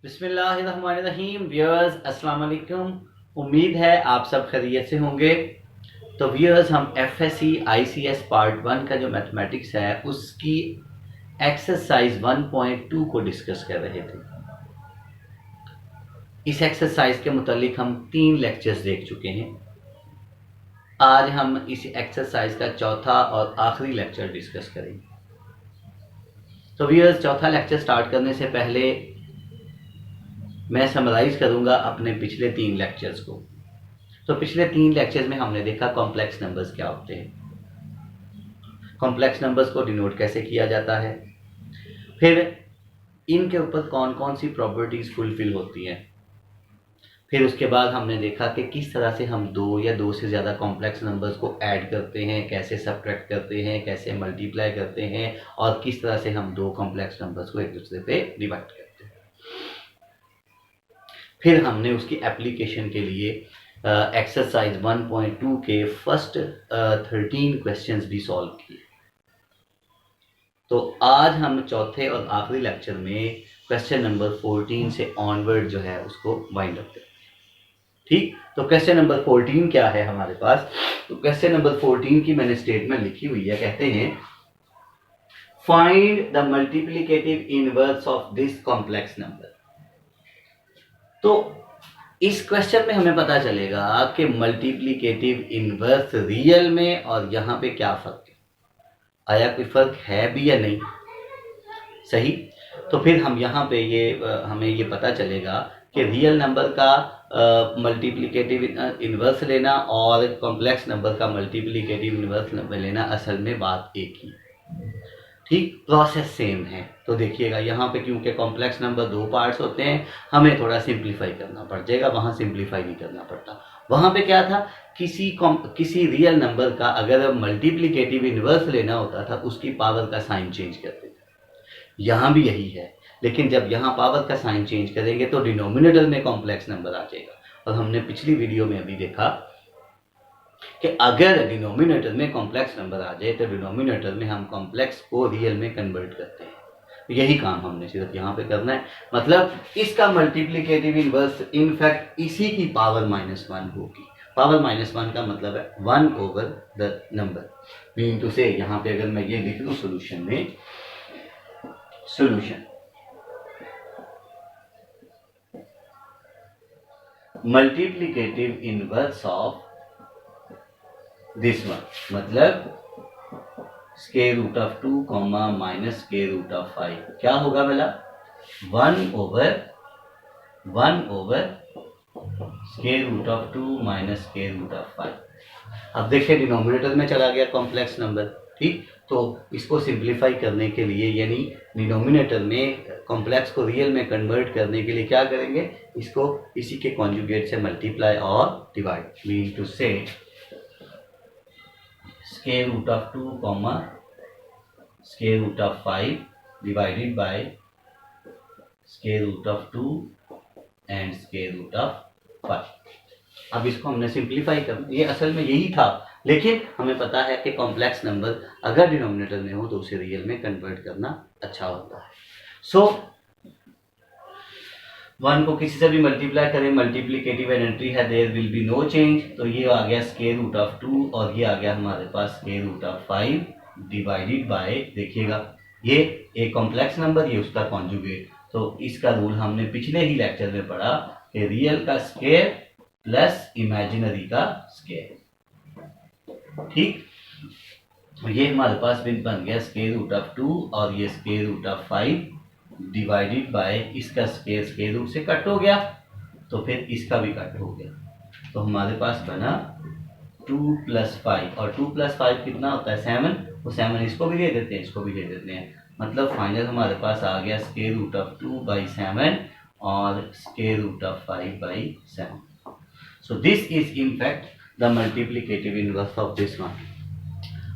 बिस्मिल्लाहिर्रहमानिर्रहीम। व्यूअर्स अस्सलाम वालेकुम। उम्मीद है आप सब खैरियत से होंगे। तो व्यूअर्स, हम एफएससी आईसीएस पार्ट 1 का जो मैथमेटिक्स है उसकी एक्सरसाइज 1.2 को डिस्कस कर रहे थे। इस एक्सरसाइज के मुतालिक हम 3 लेक्चर्स देख चुके हैं। आज हम इस एक्सरसाइज का चौथा और आखिरी लेक्चर डिस्कस करेंगे। तो व्यूअर्स, चौथा लेक्चर स्टार्ट करने से पहले मैं समराइज करूंगा अपने पिछले 3 लेक्चर्स को। तो पिछले 3 लेक्चर्स में हमने देखा कॉम्प्लेक्स नंबर्स क्या होते हैं, कॉम्प्लेक्स नंबर्स को डिनोट कैसे किया जाता है, फिर इनके ऊपर कौन कौन सी प्रॉपर्टीज फुलफिल होती हैं, फिर उसके बाद हमने देखा कि किस तरह से हम 2 या 2 से ज़्यादा कॉम्प्लेक्स नंबर्स को ऐड करते हैं, कैसे सब्ट्रैक्ट करते हैं, कैसे मल्टीप्लाई करते हैं और किस तरह से हम 2 कॉम्प्लेक्स नंबर्स को एक दूसरे पे डिवाइड करते हैं। फिर हमने उसकी एप्लीकेशन के लिए एक्सरसाइज 1.2 के फर्स्ट 13 क्वेश्चंस भी सॉल्व किए। तो आज हम चौथे और आखिरी लेक्चर में क्वेश्चन नंबर 14 से ऑनवर्ड जो है उसको वाइंड अप करते हैं। ठीक, तो क्वेश्चन नंबर 14 क्या है हमारे पास? तो क्वेश्चन नंबर 14 की मैंने स्टेटमेंट लिखी हुई है। कहते हैं find the multiplicative inverse of this complex number. तो इस क्वेश्चन में हमें पता चलेगा कि मल्टीप्लिकेटिव इनवर्स रियल में और यहाँ पे क्या फर्क है, आया कोई फर्क है भी या नहीं। सही, तो फिर हम यहाँ पे हमें ये पता चलेगा कि रियल नंबर का मल्टीप्लिकेटिव इनवर्स लेना और कॉम्प्लेक्स नंबर का मल्टीप्लिकेटिव इनवर्स लेना असल में बात एक ही, ठीक, प्रोसेस सेम है। तो देखिएगा यहाँ पे क्योंकि कॉम्प्लेक्स नंबर 2 पार्ट्स होते हैं, हमें थोड़ा सिंप्लीफाई करना पड़ जाएगा, वहाँ सिंप्लीफाई नहीं करना पड़ता। वहाँ पे क्या था, किसी रियल नंबर का अगर मल्टीप्लिकेटिव इनवर्स लेना होता था उसकी पावर का साइन चेंज करते थे। यहाँ भी यही है, लेकिन जब यहाँ पावर का साइन चेंज करेंगे तो डिनोमिनेटर में कॉम्प्लेक्स नंबर आ जाएगा। और हमने पिछली वीडियो में अभी देखा कि अगर डिनोमिनेटर में कॉम्प्लेक्स नंबर आ जाए तो डिनोमिनेटर में हम कॉम्प्लेक्स को रियल में कन्वर्ट करते हैं। यही काम हमने सिर्फ यहाँ पे करना है। मतलब इसका मल्टीप्लिकेटिव इनवर्स इनफैक्ट इसी की पावर -1 होगी। पावर -1 का मतलब है 1 over the number. Mean to say यहाँ पे अगर मैं ये लिख लूँ सोल्यूशन में, solution multiplicative inverse of this one, मतलब square root of 2 comma minus square root of 5 क्या होगा भला? 1 over square root of 2 minus square root of 5। अब देखिए डिनोमिनेटर में चला गया कॉम्प्लेक्स नंबर, ठीक। तो इसको सिंप्लीफाई करने के लिए, यानी डिनोमिनेटर में कॉम्प्लेक्स को रियल में कन्वर्ट करने के लिए क्या करेंगे, इसको इसी के कॉन्जुगेट से मल्टीप्लाई और divide. Mean to say square root of 2 comma square root of 5 divided by square root of 2 and square root of 5। अब इसको हमने सिंप्लीफाई करना, ये असल में यही था, लेकिन हमें पता है कि कॉम्प्लेक्स नंबर अगर डिनोमिनेटर में हो तो उसे रियल में कन्वर्ट करना अच्छा होता है। सो 1 को किसी से भी मल्टीप्लाई करें, मल्टीप्लिकेटिव एंट्री है, there will be no change. तो ये आ गया स्क्वायर रूट ऑफ 2 और ये आ गया हमारे पास square root of 5 divided by, देखिएगा ये एक कॉम्प्लेक्स नंबर, ये उसका कॉन्जुगेट। तो इसका रूल हमने पिछले ही लेक्चर में पढ़ा कि रियल का स्क्वायर प्लस इमेजिनरी का स्क्वायर, ठीक। ये हमारे पास बन गया स्क्वायर रूट ऑफ 2 और ये square root of 5 divided by इसका स्क्वायर स्क्वायर रूट से कट हो गया, तो फिर इसका भी कट हो गया। तो हमारे पास बना 2 + 5 और 2 + 5 कितना होता है? 7। वो 7 इसको भी दे देते हैं, इसको भी दे देते हैं। मतलब फाइनल हमारे पास आ गया स्क्वायर रूट ऑफ 2/7 और square root of 5/7। So this is in fact the multiplicative inverse of this one.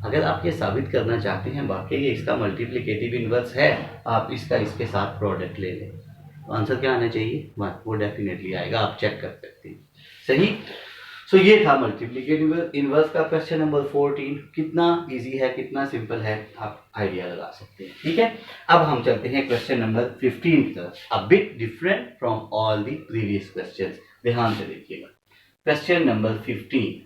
अगर आप ये साबित करना चाहते हैं वाकई ये इसका मल्टीप्लिकेटिव इनवर्स है, आप इसका इसके साथ प्रोडक्ट ले लें, तो आंसर क्या आना चाहिए? 1। वो डेफिनेटली आएगा, आप चेक कर सकते हैं। सही। सो ये था मल्टीप्लिकेटिव इनवर्स का क्वेश्चन नंबर 14। कितना इजी है, कितना सिंपल है, आप आइडिया लगा सकते हैं। ठीक है, अब हम चलते हैं क्वेश्चन नंबर 15 की तरफ। A bit different from all the previous questions. ध्यान से देखिएगा question number 15।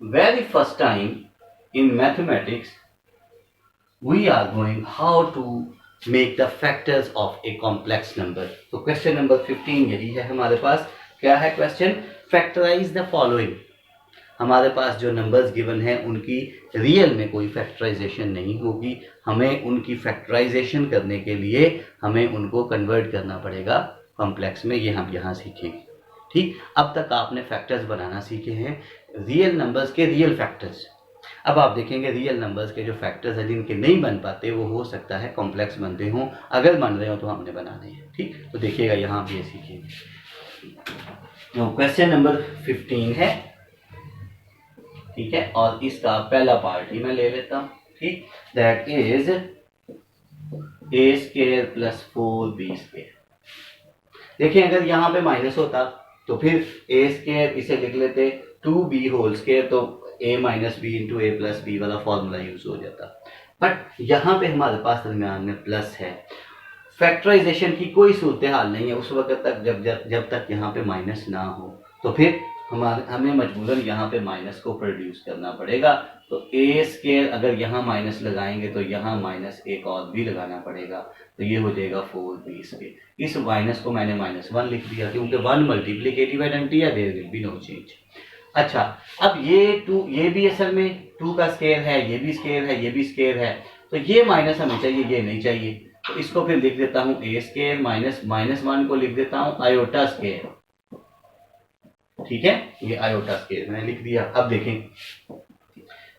Very first time in mathematics we are going how to make the factors of a complex number। तो क्वेश्चन नंबर 15 यही है हमारे पास। क्या है क्वेश्चन? Factorise the following. हमारे पास जो नंबर्स गिवन है उनकी रियल में कोई फैक्टराइजेशन नहीं होगी, हमें उनकी फैक्टराइजेशन करने के लिए हमें उनको कन्वर्ट करना पड़ेगा कॉम्प्लेक्स में। ये हम यहाँ सीखेंगे। ठीक, अब तक आपने फैक्टर्स बनाना सीखे हैं, रियल नंबर्स के रियल फैक्टर्स। अब आप देखेंगे रियल नंबर्स के जो फैक्टर्स हैं जिनके नहीं बन पाते वो हो सकता है कॉम्प्लेक्स बनते हों, अगर बन रहे हो तो हमने बनाने हैं। ठीक, तो देखिएगा यहाँ आप ये सीखिए। तो क्वेश्चन नंबर 15 है, ठीक है, और इसका पहला पार्ट ही मैं ले लेता हूँ। ठीक, that is a square plus 4b square. देखिए अगर यहाँ पे माइनस होता तो फिर ए स्क्वायर इसे लिख लेते 2b होल स्क्वायर, तो a minus B into A plus b वाला फॉर्मूला यूज हो जाता। बट यहाँ पे हमारे पास दरमियान में प्लस है, फैक्टराइजेशन की कोई सूरत हाल नहीं है उस वक्त तक जब तक यहाँ पे माइनस ना हो। तो फिर हमें मजबूरन यहाँ पे माइनस को प्रोड्यूस करना पड़ेगा। तो ए स्क्वायर अगर यहाँ माइनस लगाएंगे तो यहाँ माइनस एक और भी लगाना पड़ेगा, तो ये हो जाएगा 4b स्क्वायर। इस माइनस को मैंने -1 लिख दिया क्योंकि 1 मल्टीप्लिकेटिव आइडेंटिटी है, there will be no change. अच्छा, अब ये भी असल में 2 का स्क्वायर है, ये भी स्क्वायर है, ये भी स्क्वायर है, तो ये माइनस हमें चाहिए, ये नहीं चाहिए। तो इसको फिर लिख देता हूँ ए स्क्वायर माइनस 1 को लिख देता हूँ आयोटा स्क्वायर। ठीक है, ये आयोटा स्क्वायर मैंने लिख दिया। अब देखें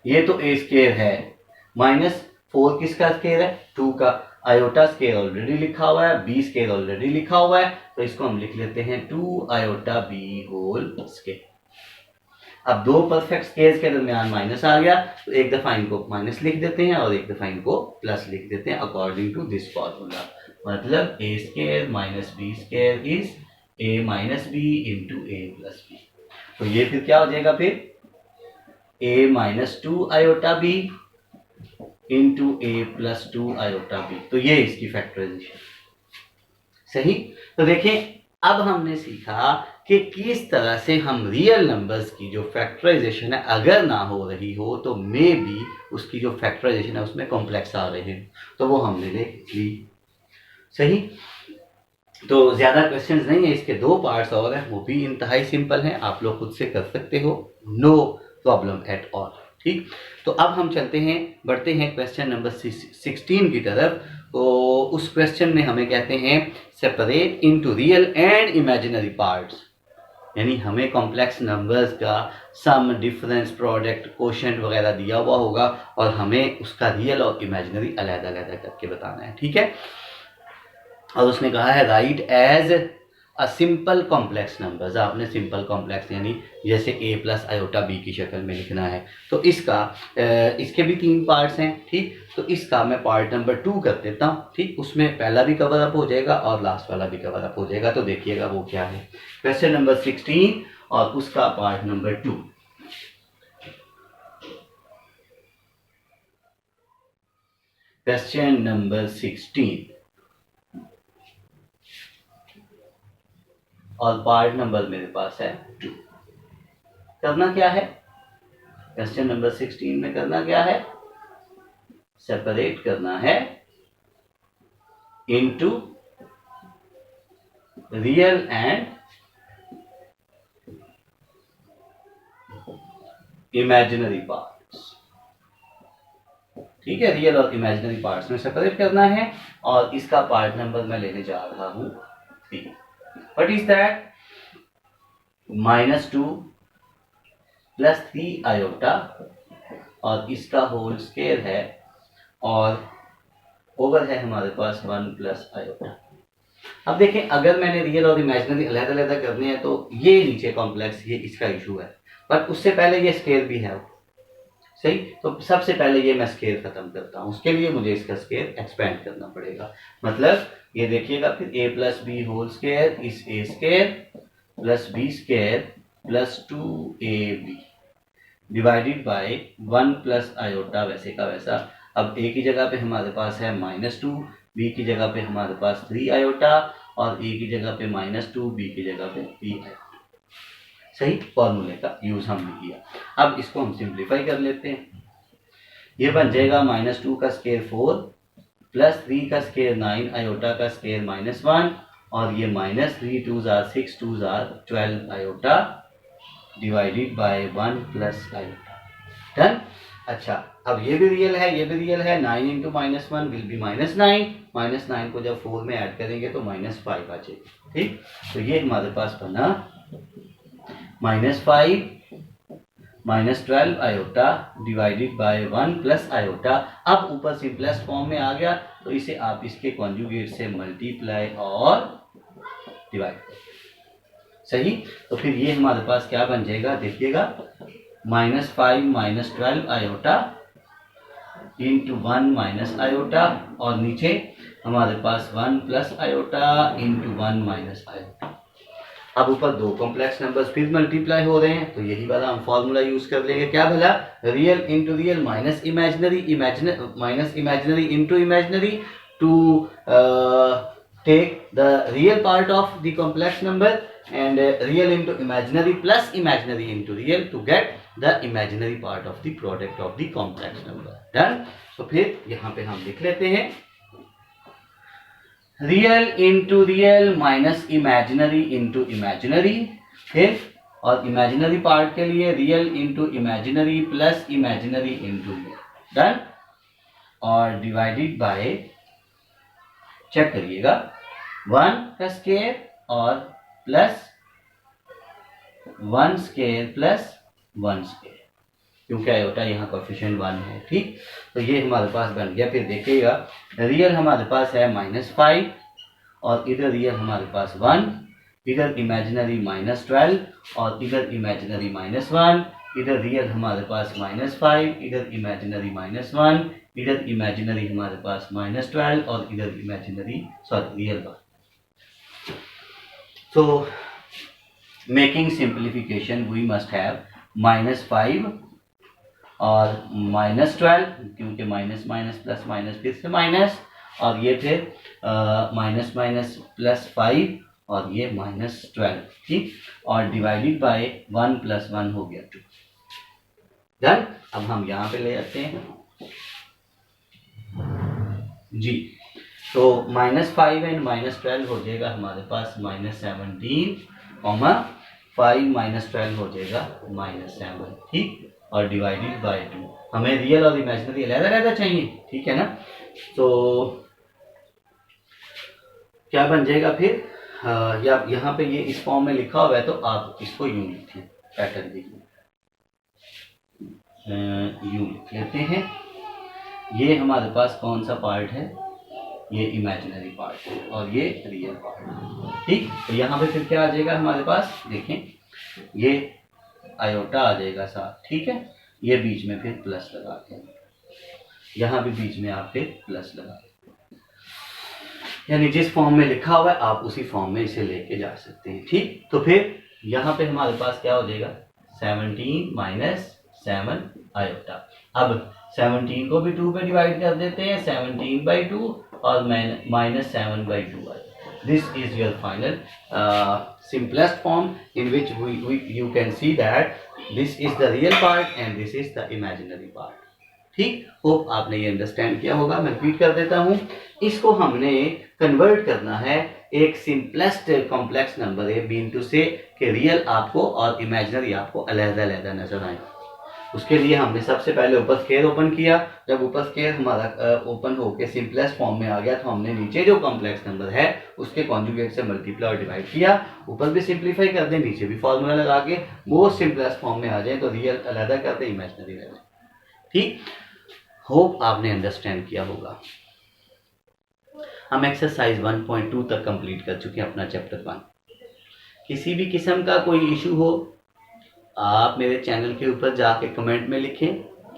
ये तो ए स्क्वायर है, -4 किसका स्क्वायर है? 2 का। आयोटा स्क्वायर ऑलरेडी लिखा हुआ है, बी स्क्वायर ऑलरेडी लिखा हुआ है, तो इसको हम लिख लेते हैं 2 आयोटा बी होल स्क्वायर। अब दो परफेक्ट स्क्वायर्स के दरमियान माइनस आ गया, तो एक दफा इनको माइनस लिख देते हैं और एक दफा इनको प्लस लिख देते हैं अकॉर्डिंग टू दिस फॉर्मूला। मतलब A square minus B square is A minus B into A plus B. तो ये फिर क्या हो जाएगा? फिर A minus 2 iota B into A plus 2 iota B. तो ये इसकी फैक्टराइजेशन। सही, तो देखें अब हमने सीखा कि किस तरह से हम रियल नंबर्स की जो फैक्टराइजेशन है अगर ना हो रही हो तो मे बी उसकी जो फैक्टराइजेशन है उसमें कॉम्प्लेक्स आ रहे हैं, तो वो हमने देख ली। सही, तो ज़्यादा क्वेश्चंस नहीं है, इसके 2 पार्ट्स और हैं, वो भी इंतहाई सिंपल हैं, आप लोग खुद से कर सकते हो, नो प्रॉब्लम एट ऑल। ठीक, तो अब हम बढ़ते हैं क्वेश्चन नंबर 16 की तरफ। तो उस क्वेश्चन में हमें कहते हैं separate into real and imaginary parts, यानी हमें कॉम्प्लेक्स नंबर्स का सम, डिफरेंस, प्रोडक्ट, कोशेंट वगैरह दिया हुआ होगा और हमें उसका रियल और इमेजिनरी अलग-अलग करके बताना है। ठीक है, और उसने कहा है write as a simple complex numbers. आपने सिंपल कॉम्प्लेक्स यानी जैसे a प्लस आयोटा b की शक्ल में लिखना है। तो इसके भी 3 पार्ट्स हैं। ठीक, तो इसका मैं पार्ट नंबर 2 कर देता हूँ। ठीक, उसमें पहला भी कवर अप हो जाएगा और लास्ट वाला भी कवर अप हो जाएगा। तो देखिएगा वो क्या है, क्वेश्चन नंबर 16 और उसका पार्ट नंबर 2। क्वेश्चन नंबर 16 और पार्ट नंबर मेरे पास है 2। करना क्या है क्वेश्चन नंबर 16 में? करना क्या है? सेपरेट करना है into real and imaginary parts. ठीक है, रियल और इमेजिनरी पार्ट्स में सेपरेट करना है और इसका पार्ट नंबर मैं लेने जा रहा हूं 3। What is that? -2 plus 3 iota और इसका होल स्क्वायर है और ओवर है हमारे पास 1 प्लस आयोटा। अब देखें अगर मैंने रियल और इमेजिनरी अलग-अलग करने हैं तो ये नीचे कॉम्प्लेक्स, ये इसका इशू है, पर उससे पहले ये स्क्वायर भी है। सही। तो सबसे पहले ये मैं स्केयर खत्म करता हूँ, उसके लिए मुझे इसका स्केयर एक्सपेंड करना पड़ेगा। मतलब ये देखिएगा फिर a plus b whole square is a square plus b square plus 2ab divided by 1 plus iota वैसे का वैसा। अब a की जगह पे हमारे पास है -2, b की जगह पे हमारे पास 3 आयोटा और a की जगह पे -2, b की जगह पे 3 आयोटा। सही, फॉर्मूले का यूज हमने किया। अब इसको हम सिंप्लीफाई कर लेते हैं। ये बन जाएगा -2 का स्केयर 4 प्लस 3 का स्केयर 9 आयोटा का स्केयर -1 और ये -3 2 6 2 12 iota divided by 1 plus iota. Done. अच्छा, अब ये भी रियल है, ये भी रियल है। 9 इंटू -1 विल बी -9, -9 को जब 4 में ऐड करेंगे तो -5 आ जाएगा। ठीक, तो ये हमारे पास बना -5 -12 iota divided by 1 plus iota. अब ऊपर सिंपलेस्ट फॉर्म में आ गया तो इसे आप इसके कॉन्जुगेट से मल्टीप्लाई और डिवाइड करें। सही, तो फिर ये हमारे पास क्या बन जाएगा, देखिएगा -5 -12 आयोटा इंटू 1 माइनस आयोटा और नीचे हमारे पास 1 plus iota into 1 minus iota. अब ऊपर दो कॉम्प्लेक्स नंबर्स फिर मल्टीप्लाई हो रहे हैं तो यही वाला हम फॉर्मूला यूज कर लेंगे। क्या भला, real into real minus imaginary, minus imaginary into imaginary to take the real part of the complex number and real into imaginary plus imaginary into real to get the imaginary part of the product of the complex number. Done. So फिर यहाँ पे हम लिख लेते हैं real into real minus imaginary into imaginary, फिर और imaginary part के लिए real into imaginary plus imaginary into real. Done. और डिवाइडेड बाय, चेक करिएगा 1 का स्केयर और प्लस 1 स्केयर प्लस 1 स्केयर, क्योंकि आयोटा यहाँ कोएफिशिएंट 1 है। ठीक, तो ये हमारे पास बन गया। फिर देखिएगा रियल हमारे पास है -5 और इधर रियल हमारे पास 1, इधर इमेजिनरी -12 और इधर इमेजिनरी -1, इधर रियल हमारे पास -5, इधर इमेजिनरी -1, इधर इमेजिनरी हमारे पास -12 और इधर imaginary real 1। So making simplification we must have -5 और -12, क्योंकि माइनस माइनस प्लस माइनस फिर से माइनस, और ये फिर माइनस माइनस प्लस 5 और ये -12। ठीक, और डिवाइडेड बाय 1 प्लस 1 हो गया 2। डन। अब हम यहाँ पे ले आते हैं जी। तो -5 एंड -12 हो जाएगा हमारे पास -17, 5 -12 हो जाएगा -7। ठीक, और डिवाइडेड बाय 2। हमें रियल और इमेजिनरी अलग-अलग चाहिए, ठीक है ना। तो क्या बन जाएगा फिर, या यहाँ पे ये इस फॉर्म में लिखा हुआ है तो आप इसको यूं लिखें, पैटर्न देखिए, यूं लिख लेते हैं। ये हमारे पास कौन सा पार्ट है, ये इमेजिनरी पार्ट है और ये रियल पार्ट है। ठीक, तो यहाँ पे फिर क्या आ जाएगा हमारे पास, देखें ये आयोटा आ जाएगा साथ। ठीक है, ये बीच में फिर प्लस लगा के, यहाँ भी बीच में आप फिर प्लस लगा के, यानी जिस फॉर्म में लिखा हुआ है आप उसी फॉर्म में इसे लेके जा सकते हैं। ठीक, तो फिर यहाँ पे हमारे पास क्या हो जाएगा, 17 - 7 आयोटा। अब 17 को भी 2 पे डिवाइड कर देते हैं, 17/2 और -7/2 आएगा। This is your final simplest form in which you can see that this is the real part and this is the imaginary part. ठीक, होप आपने ये अंडरस्टैंड किया होगा। मैं रिपीट कर देता हूँ, इसको हमने कन्वर्ट करना है एक सिंपलेस्ट कॉम्प्लेक्स नंबर है बीन टू से कि रियल आपको और इमेजिनरी आपको अलग-अलग नजर आए। उसके लिए हमने सबसे पहले ऊपर स्केयर ओपन किया। जब ऊपर स्केयर हमारा ओपन होकर सिंपलेस्ट फॉर्म में आ गया तो हमने नीचे जो कॉम्प्लेक्स नंबर है उसके कॉन्जुगेट से मल्टीप्लाई और डिवाइड किया। ऊपर भी सिंप्लीफाई कर दें, नीचे भी फॉर्मूला लगा के वो सिंपलेस्ट फॉर्म में आ जाए तो रियल अलग कर दे, इमेजिनरी रह जाए। ठीक, होप आपने अंडरस्टैंड किया होगा। हम एक्सरसाइज 1.2 तक कंप्लीट कर चुके हैं अपना चैप्टर 1। किसी भी किस्म का कोई इशू हो आप मेरे चैनल के ऊपर जाके कमेंट में लिखें।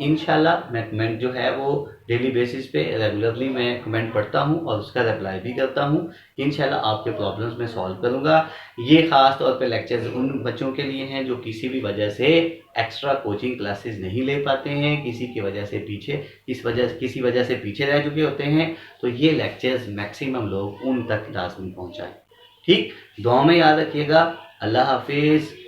इंशाल्लाह मैं कमेंट जो है वो डेली बेसिस पे रेगुलरली मैं कमेंट पढ़ता हूँ और उसका रिप्लाई भी करता हूँ। इंशाल्लाह आपके प्रॉब्लम्स मैं सॉल्व करूँगा। ये ख़ास तौर पे लेक्चर्स उन बच्चों के लिए हैं जो किसी भी वजह से एक्स्ट्रा कोचिंग क्लासेस नहीं ले पाते हैं, किसी वजह से पीछे रह चुके होते हैं। तो ये लेक्चर्स मैक्सिमम लोग उन तक लाजमी पहुँचाएँ। ठीक, दुआ में याद रखिएगा। अल्लाह हाफिज़।